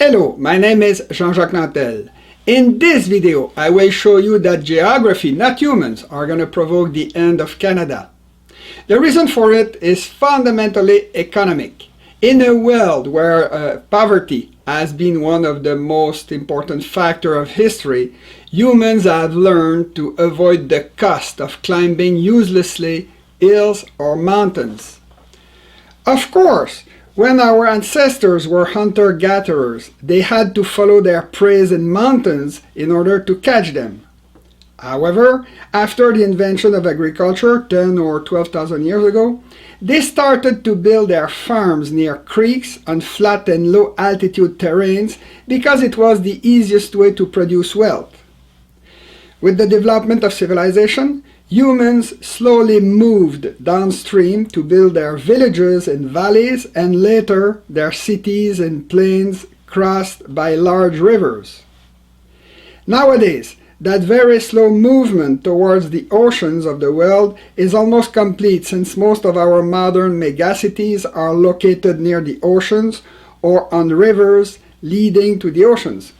Hello, my name is Jean-Jacques Nantel. In this video, I will show you that geography, not humans, are going to provoke the end of Canada. The reason for it is fundamentally economic. In a world where poverty has been one of the most important factors of history, humans have learned to avoid the cost of climbing uselessly hills or mountains. Of course, when our ancestors were hunter-gatherers, they had to follow their prey in mountains in order to catch them. However, after the invention of agriculture 10 or 12,000 years ago, they started to build their farms near creeks on flat and low-altitude terrains because it was the easiest way to produce wealth. With the development of civilization, humans slowly moved downstream to build their villages in valleys and later their cities in plains crossed by large rivers. Nowadays, that very slow movement towards the oceans of the world is almost complete since most of our modern megacities are located near the oceans or on rivers leading to the oceans.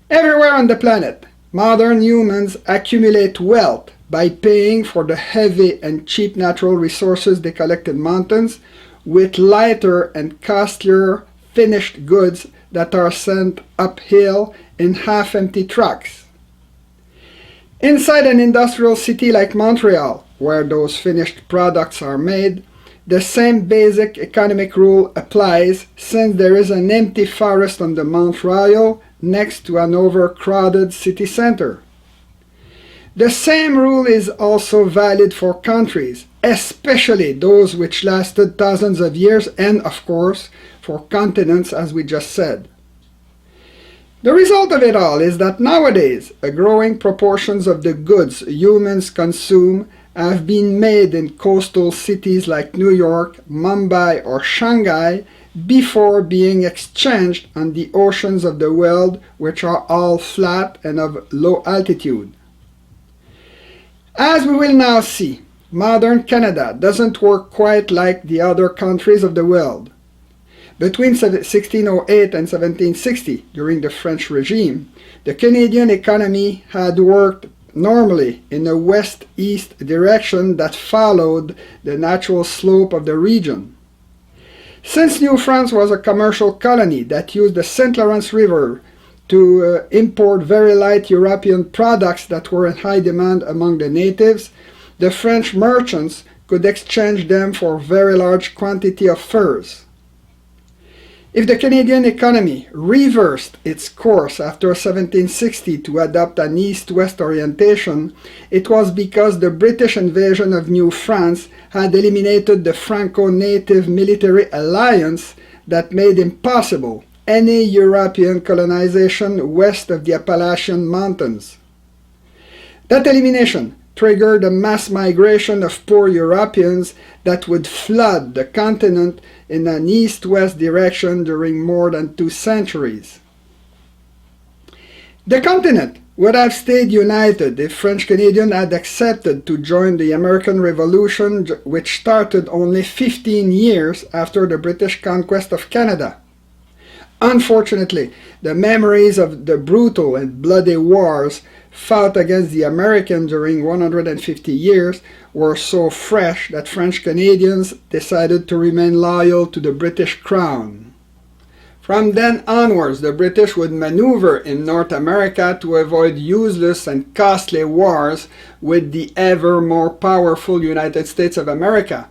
Everywhere on the planet, modern humans accumulate wealth by paying for the heavy and cheap natural resources they collect in mountains with lighter and costlier finished goods that are sent uphill in half-empty trucks. Inside an industrial city like Montreal, where those finished products are made, the same basic economic rule applies since there is an empty forest on the Mount Royal next to an overcrowded city center. The same rule is also valid for countries, especially those which lasted thousands of years and, of course, for continents as we just said. The result of it all is that nowadays, a growing proportions of the goods humans consume have been made in coastal cities like New York, Mumbai or Shanghai before being exchanged on the oceans of the world, which are all flat and of low altitude. As we will now see, modern Canada doesn't work quite like the other countries of the world. Between 1608 and 1760, during the French regime, the Canadian economy had worked normally in a west-east direction that followed the natural slope of the region. Since New France was a commercial colony that used the St. Lawrence River to import very light European products that were in high demand among the natives, the French merchants could exchange them for very large quantity of furs. If the Canadian economy reversed its course after 1760 to adopt an east-west orientation, it was because the British invasion of New France had eliminated the Franco-native military alliance that made impossible any European colonization west of the Appalachian Mountains. That elimination triggered a mass migration of poor Europeans that would flood the continent in an east-west direction during more than 2 centuries. The continent would have stayed united if French-Canadians had accepted to join the American Revolution, which started only 15 years after the British conquest of Canada. Unfortunately, the memories of the brutal and bloody wars fought against the Americans during 150 years were so fresh that French Canadians decided to remain loyal to the British Crown. From then onwards, the British would maneuver in North America to avoid useless and costly wars with the ever more powerful United States of America.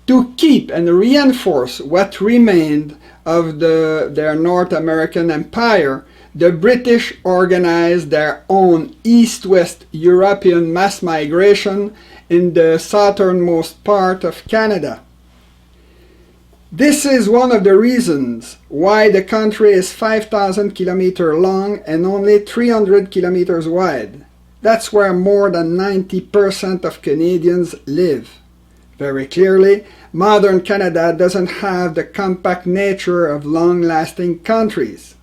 To keep and reinforce what remained of their North American empire, the British organized their own east-west European mass migration in the southernmost part of Canada. This is one of the reasons why the country is 5,000 kilometers long and only 300 kilometers wide. That's where more than 90% of Canadians live. Very clearly, modern Canada doesn't have the compact nature of long-lasting countries.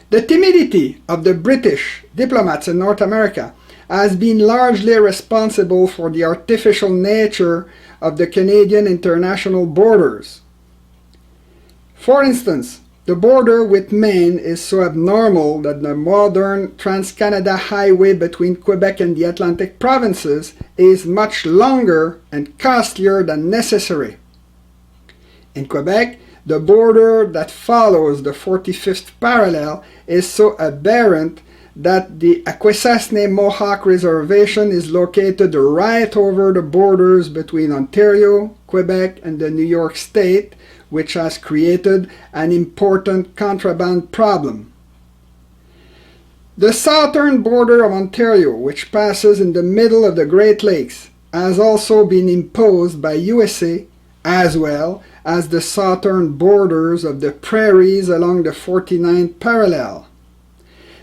The timidity of the British diplomats in North America has been largely responsible for the artificial nature of the Canadian international borders. For instance, the border with Maine is so abnormal that the modern Trans-Canada Highway between Quebec and the Atlantic provinces is much longer and costlier than necessary. In Quebec, the border that follows the 45th parallel is so aberrant that the Akwesasne-Mohawk Reservation is located right over the borders between Ontario, Quebec, and the New York State, which has created an important contraband problem. The southern border of Ontario, which passes in the middle of the Great Lakes, has also been imposed by USA, as well as the southern borders of the prairies along the 49th parallel.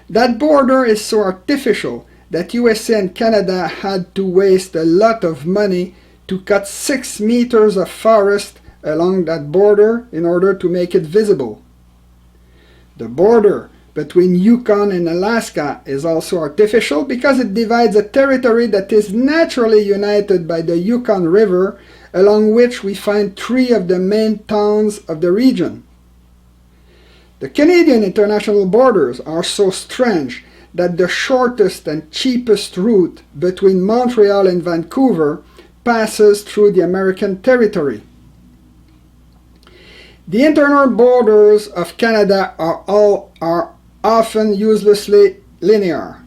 That border is so artificial that USA and Canada had to waste a lot of money to cut 6 meters of forest along that border in order to make it visible. The border between Yukon and Alaska is also artificial because it divides a territory that is naturally united by the Yukon River, along which we find 3 of the main towns of the region. The Canadian international borders are so strange that the shortest and cheapest route between Montreal and Vancouver passes through the American territory. The internal borders of Canada are often uselessly linear.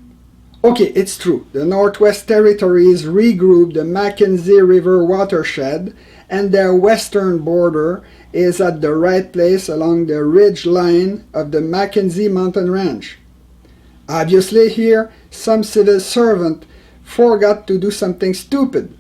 Okay, it's true, the Northwest Territories regroup the Mackenzie River watershed, and their western border is at the right place along the ridge line of the Mackenzie mountain range. Obviously here, some civil servant forgot to do something stupid.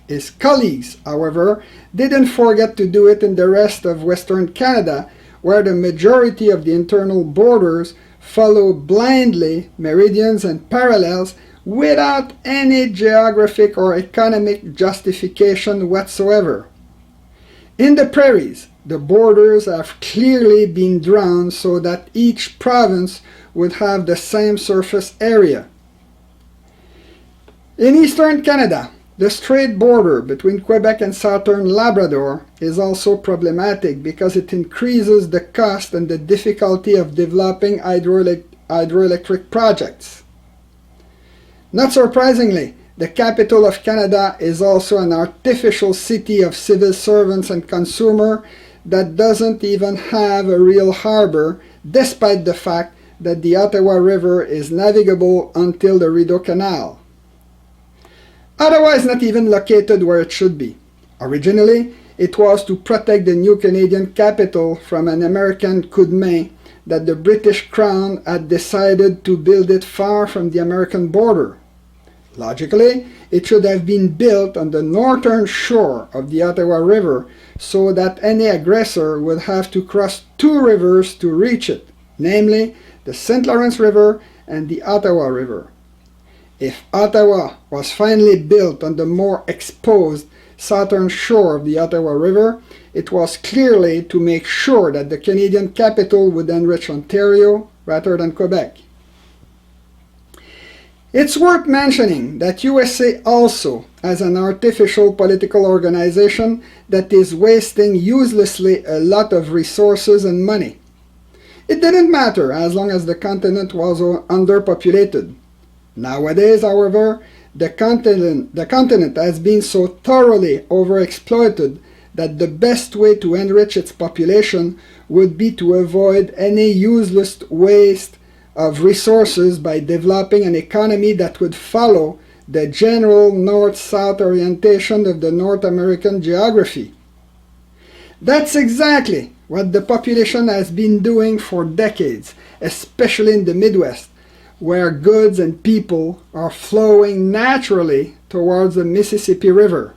His colleagues, however, didn't forget to do it in the rest of Western Canada, where the majority of the internal borders follow blindly meridians and parallels without any geographic or economic justification whatsoever. In the prairies, the borders have clearly been drawn so that each province would have the same surface area. In eastern Canada, the straight border between Quebec and southern Labrador is also problematic because it increases the cost and the difficulty of developing hydroelectric projects. Not surprisingly, the capital of Canada is also an artificial city of civil servants and consumers that doesn't even have a real harbor, despite the fact that the Ottawa River is navigable until the Rideau Canal. Ottawa is not even located where it should be. Originally, it was to protect the new Canadian capital from an American coup de main that the British Crown had decided to build it far from the American border. Logically, it should have been built on the northern shore of the Ottawa River so that any aggressor would have to cross 2 rivers to reach it, namely the St. Lawrence River and the Ottawa River. If Ottawa was finally built on the more exposed southern shore of the Ottawa River, it was clearly to make sure that the Canadian capital would enrich Ontario rather than Quebec. It's worth mentioning that USA also has an artificial political organization that is wasting uselessly a lot of resources and money. It didn't matter as long as the continent was underpopulated. Nowadays, however, the continent has been so thoroughly overexploited that the best way to enrich its population would be to avoid any useless waste of resources by developing an economy that would follow the general north-south orientation of the North American geography. That's exactly what the population has been doing for decades, especially in the Midwest, where goods and people are flowing naturally towards the Mississippi River.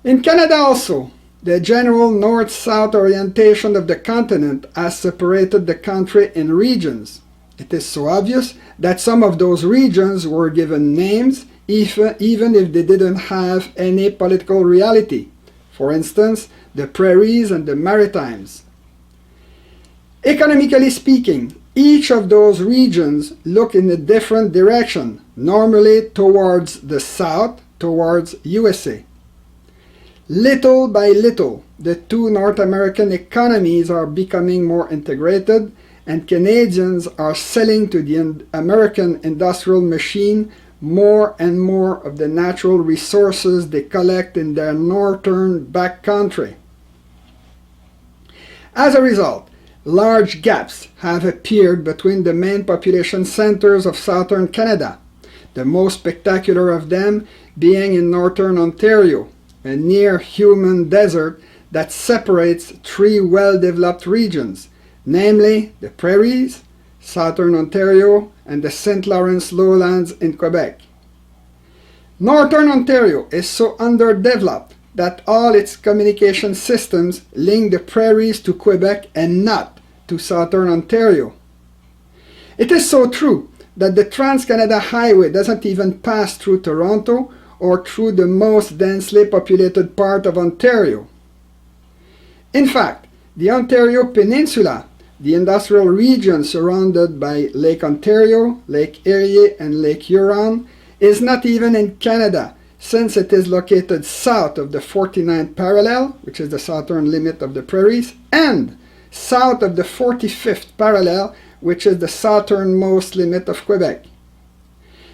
In Canada also, the general north-south orientation of the continent has separated the country in regions. It is so obvious that some of those regions were given names even if they didn't have any political reality. For instance, the prairies and the Maritimes. Economically speaking, each of those regions look in a different direction, normally towards the south, towards USA. Little by little, the two North American economies are becoming more integrated, and Canadians are selling to the American industrial machine more and more of the natural resources they collect in their northern backcountry. As a result, large gaps have appeared between the main population centers of southern Canada, the most spectacular of them being in northern Ontario, a near-human desert that separates three well-developed regions, namely the prairies, southern Ontario, and the St. Lawrence lowlands in Quebec. Northern Ontario is so underdeveloped that all its communication systems link the prairies to Quebec and not to southern Ontario. It is so true that the Trans-Canada Highway doesn't even pass through Toronto or through the most densely populated part of Ontario. In fact, the Ontario Peninsula, the industrial region surrounded by Lake Ontario, Lake Erie, and Lake Huron, is not even in Canada, since it is located south of the 49th parallel, which is the southern limit of the prairies, and south of the 45th parallel, which is the southernmost limit of Quebec.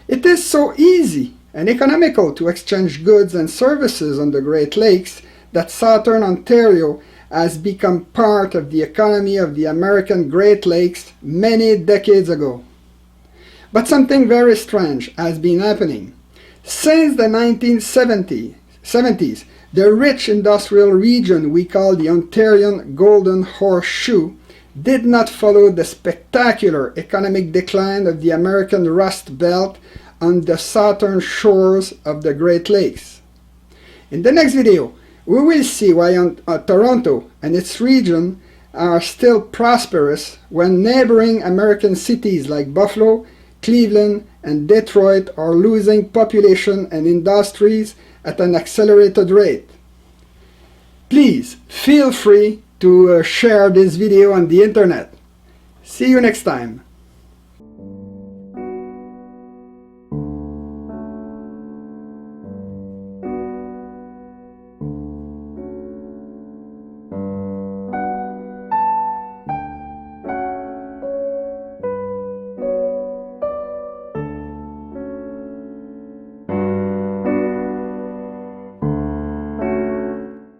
It is so easy and economical to exchange goods and services on the Great Lakes that southern Ontario has become part of the economy of the American Great Lakes many decades ago. But something very strange has been happening. Since the 1970s, the rich industrial region we call the Ontarian Golden Horseshoe did not follow the spectacular economic decline of the American Rust Belt on the southern shores of the Great Lakes. In the next video, we will see why Toronto and its region are still prosperous when neighboring American cities like Buffalo, Cleveland, and Detroit are losing population and industries at an accelerated rate. Please feel free to share this video on the internet. See you next time.